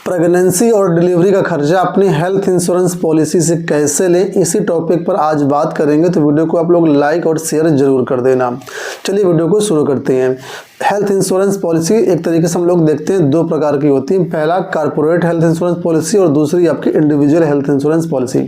Pregnancy और delivery का खर्चा अपनी हेल्थ इंश्योरेंस पॉलिसी से कैसे लें, इसी टॉपिक पर आज बात करेंगे। तो वीडियो को आप लोग लाइक और शेयर जरूर कर देना। चलिए वीडियो को शुरू करते हैं। हेल्थ इंश्योरेंस पॉलिसी एक तरीके से हम लोग देखते हैं दो प्रकार की होती है। पहला कॉर्पोरेट हेल्थ इंश्योरेंस पॉलिसी और दूसरी आपकी individual health insurance policy.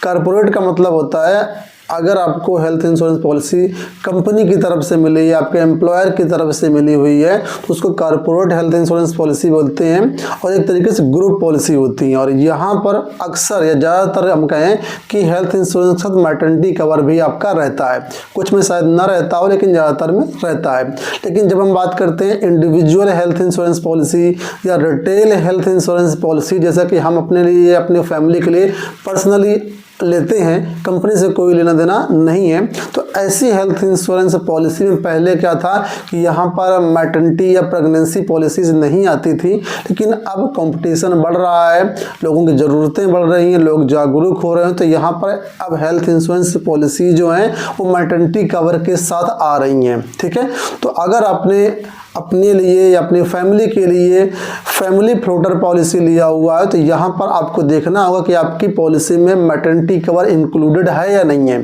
Corporate का मतलब होता है अगर आपको हेल्थ इंश्योरेंस पॉलिसी कंपनी की तरफ से मिली या आपके एम्प्लॉयर की तरफ से मिली हुई है तो उसको कॉर्पोरेट हेल्थ इंश्योरेंस पॉलिसी बोलते हैं और एक तरीके से ग्रुप पॉलिसी होती है। और यहाँ पर अक्सर या ज़्यादातर हम कहें कि हेल्थ इंश्योरेंस के साथ मैटरनिटी कवर भी आपका रहता है। कुछ में शायद ना रहता हो लेकिन ज़्यादातर में रहता है। लेकिन जब हम बात करते हैं इंडिविजुअल हेल्थ इंश्योरेंस पॉलिसी या रिटेल हेल्थ इंश्योरेंस पॉलिसी, जैसा कि हम अपने लिए अपनी फैमिली के लिए पर्सनली लेते हैं, कंपनी से कोई लेना देना नहीं है, तो ऐसी हेल्थ इंश्योरेंस पॉलिसी में पहले क्या था कि यहाँ पर मैटरनिटी या प्रेगनेंसी पॉलिसीज नहीं आती थी। लेकिन अब कंपटीशन बढ़ रहा है, लोगों की ज़रूरतें बढ़ रही हैं, लोग जागरूक हो रहे हैं, तो यहाँ पर अब हेल्थ इंश्योरेंस पॉलिसी जो है वो मैटरनिटी कवर के साथ आ रही हैं। ठीक है, तो अगर आपने अपने लिए या अपनी फैमिली के लिए फैमिली फ्लोटर पॉलिसी लिया हुआ है तो यहाँ पर आपको देखना होगा कि आपकी पॉलिसी में मैटरनिटी कवर इंक्लूडेड है या नहीं है।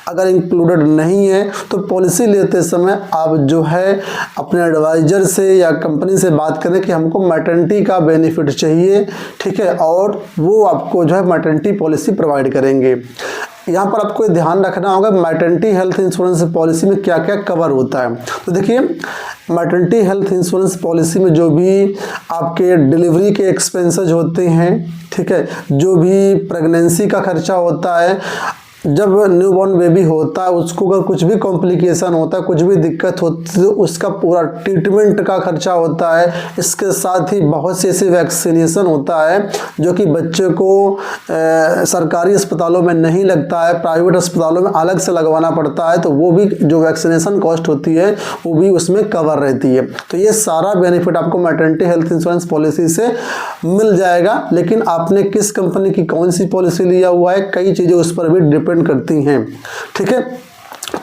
अगर इंक्लूडेड नहीं है तो पॉलिसी लेते समय आप जो है अपने एडवाइज़र से या कंपनी से बात करें कि हमको मैटरनिटी का बेनिफिट चाहिए। ठीक है, और वो आपको जो है मैटरनिटी पॉलिसी प्रोवाइड करेंगे। यहाँ पर आपको ध्यान रखना होगा मैटरनिटी हेल्थ इंश्योरेंस पॉलिसी में क्या क्या कवर होता है। तो देखिए, मैटरनिटी हेल्थ इंश्योरेंस पॉलिसी में जो भी आपके डिलीवरी के एक्सपेंसेस होते हैं, ठीक है, जो भी प्रेगनेंसी का खर्चा होता है, जब न्यूबॉर्न बेबी होता है उसको अगर कुछ भी कॉम्प्लिकेशन होता है, कुछ भी दिक्कत होती है, तो उसका पूरा ट्रीटमेंट का खर्चा होता है। इसके साथ ही बहुत सी ऐसी वैक्सीनेशन होता है जो कि बच्चे को सरकारी अस्पतालों में नहीं लगता है, प्राइवेट अस्पतालों में अलग से लगवाना पड़ता है, तो वो भी जो वैक्सीनेशन कॉस्ट होती है वो भी उसमें कवर रहती है। तो ये सारा बेनिफिट आपको मैटरनिटी हेल्थ इंश्योरेंस पॉलिसी से मिल जाएगा। लेकिन आपने किस कंपनी की कौन सी पॉलिसी लिया हुआ है, कई चीज़ें उस पर भी डिपेंड करती हैं। ठीक है,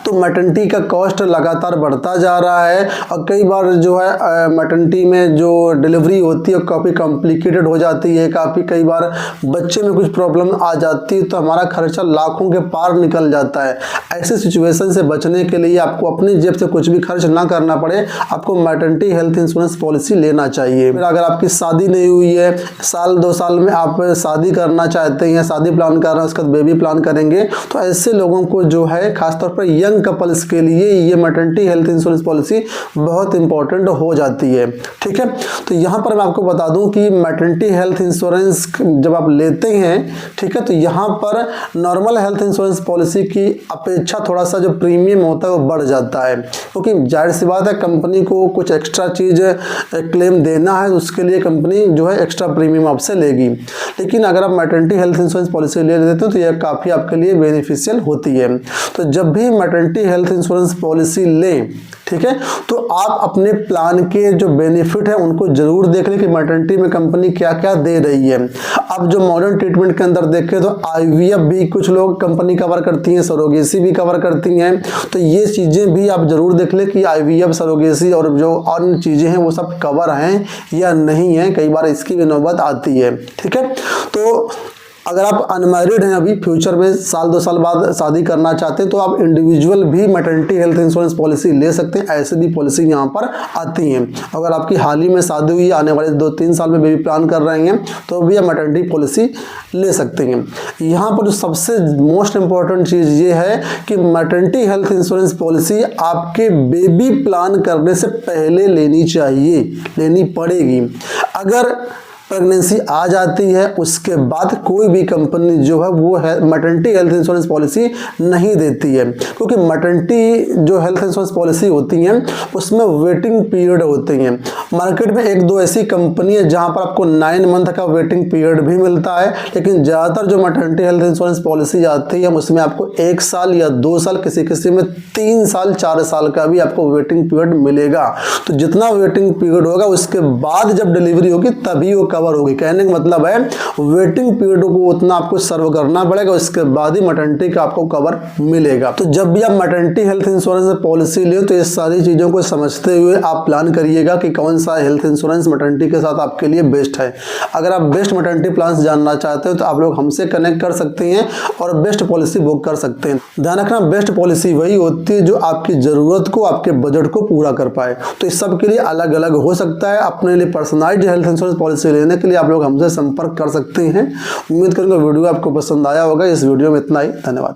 तो मैटरनिटी का कॉस्ट लगातार बढ़ता जा रहा है और कई बार जो है मैटरनिटी में जो डिलीवरी होती है काफ़ी कॉम्प्लिकेटेड हो जाती है, काफ़ी कई बार बच्चे में कुछ प्रॉब्लम आ जाती है तो हमारा खर्चा लाखों के पार निकल जाता है। ऐसे सिचुएशन से बचने के लिए आपको अपनी जेब से कुछ भी खर्च ना करना पड़े, आपको मैटरनिटी हेल्थ इंश्योरेंस पॉलिसी लेना चाहिए। फिर अगर आपकी शादी नहीं हुई है, साल 2 साल में आप शादी करना चाहते हैं, शादी प्लान कर रहे हैं, उसके बाद बेबी प्लान करेंगे, तो ऐसे लोगों को जो है खासतौर पर यंग कपल्स के लिए ये मैटरनिटी हेल्थ इंश्योरेंस पॉलिसी बहुत इंपॉर्टेंट हो जाती है। ठीक है, तो यहाँ पर मैं आपको बता दूं कि मैटरनिटी हेल्थ इंश्योरेंस जब आप लेते हैं, ठीक है, तो यहाँ पर नॉर्मल हेल्थ इंश्योरेंस पॉलिसी की अपेक्षा थोड़ा सा जो प्रीमियम होता है वो बढ़ जाता है, क्योंकि जाहिर सी बात है कंपनी को कुछ एक्स्ट्रा चीज़ क्लेम देना है, उसके लिए कंपनी जो है एक्स्ट्रा प्रीमियम आपसे लेगी। लेकिन अगर आप मैटरनिटी हेल्थ इंश्योरेंस पॉलिसी ले लेते हो तो यह काफ़ी आपके लिए बेनिफिशियल होती है। तो जब भी मैटरनिटी हेल्थ इंश्योरेंस पॉलिसी लें, ठीक है, तो आप अपने प्लान के जो बेनिफिट है उनको जरूर देख लें कि मैटरनिटी में कंपनी क्या क्या दे रही है। अब जो मॉडर्न ट्रीटमेंट के अंदर देखें तो आईवीएफ भी कुछ लोग कंपनी कवर करती हैं, सरोगेसी भी कवर करती हैं, तो ये चीज़ें भी आप जरूर देख लें कि आईवीएफ, सरोगेसी और जो अन्य चीज़ें हैं वो सब कवर हैं या नहीं है। कई बार इसकी भी नौबत आती है। ठीक है, तो अगर आप अनमैरिड हैं, अभी फ्यूचर में साल 2 साल बाद शादी करना चाहते हैं, तो आप इंडिविजुअल भी मैटरनिटी हेल्थ इंश्योरेंस पॉलिसी ले सकते हैं। ऐसे भी पॉलिसी यहाँ पर आती हैं। अगर आपकी हाल ही में शादी हुई, आने वाले 2-3 साल में बेबी प्लान कर रहे हैं, तो भी आप मैटरनिटी पॉलिसी ले सकते हैं। यहाँ पर जो सबसे मोस्ट इम्पॉर्टेंट चीज़ ये है कि मैटरनिटी हेल्थ इंश्योरेंस पॉलिसी आपके बेबी प्लान करने से पहले लेनी चाहिए, लेनी पड़ेगी। अगर प्रेगनेंसी आ जाती है उसके बाद कोई भी कंपनी जो है वो है मैटरनिटी हेल्थ इंश्योरेंस पॉलिसी नहीं देती है, क्योंकि मैटरनिटी जो हेल्थ इंश्योरेंस पॉलिसी होती हैं उसमें वेटिंग पीरियड होते हैं। मार्केट में 1-2 ऐसी कंपनी है जहां पर आपको 9 मंथ का वेटिंग पीरियड भी मिलता है, लेकिन ज़्यादातर जो मैटरनिटी हेल्थ इंश्योरेंस पॉलिसी आती है उसमें आपको 1 साल या 2 साल, किसी में 3 साल 4 साल का भी आपको वेटिंग पीरियड मिलेगा। तो जितना वेटिंग पीरियड होगा उसके बाद जब डिलीवरी होगी तभी वो कवर होगी। कहने का मतलब है वेटिंग पीरियड को उतना आपको सर्व करना पड़ेगा, उसके बाद ही मैटरनिटी का आपको कवर मिलेगा। तो जब भी आप मैटरनिटी हेल्थ इंश्योरेंस पॉलिसी ले तो ये सारी चीज़ों को समझते हुए आप प्लान करिएगा कि कौन सा हेल्थ इंश्योरेंस मैटरनिटी के साथ आपके लिए बेस्ट है। अगर आप बेस्ट मैटरनिटी प्लान जानना चाहते हो तो आप लोग हमसे कनेक्ट कर सकते हैं और बेस्ट पॉलिसी बुक कर सकते हैं। ध्यान रखना, बेस्ट पॉलिसी वही होती है जो आपकी ज़रूरत को, आपके बजट को पूरा कर पाए। तो इस सब के लिए अलग अलग हो सकता है। अपने लिए पर्सनलाइज्ड हेल्थ इंश्योरेंस पॉलिसी लेने के लिए आप लोग हमसे संपर्क कर सकते हैं। उम्मीद करूंगा वीडियो आपको पसंद आया होगा। इस वीडियो में इतना ही, धन्यवाद।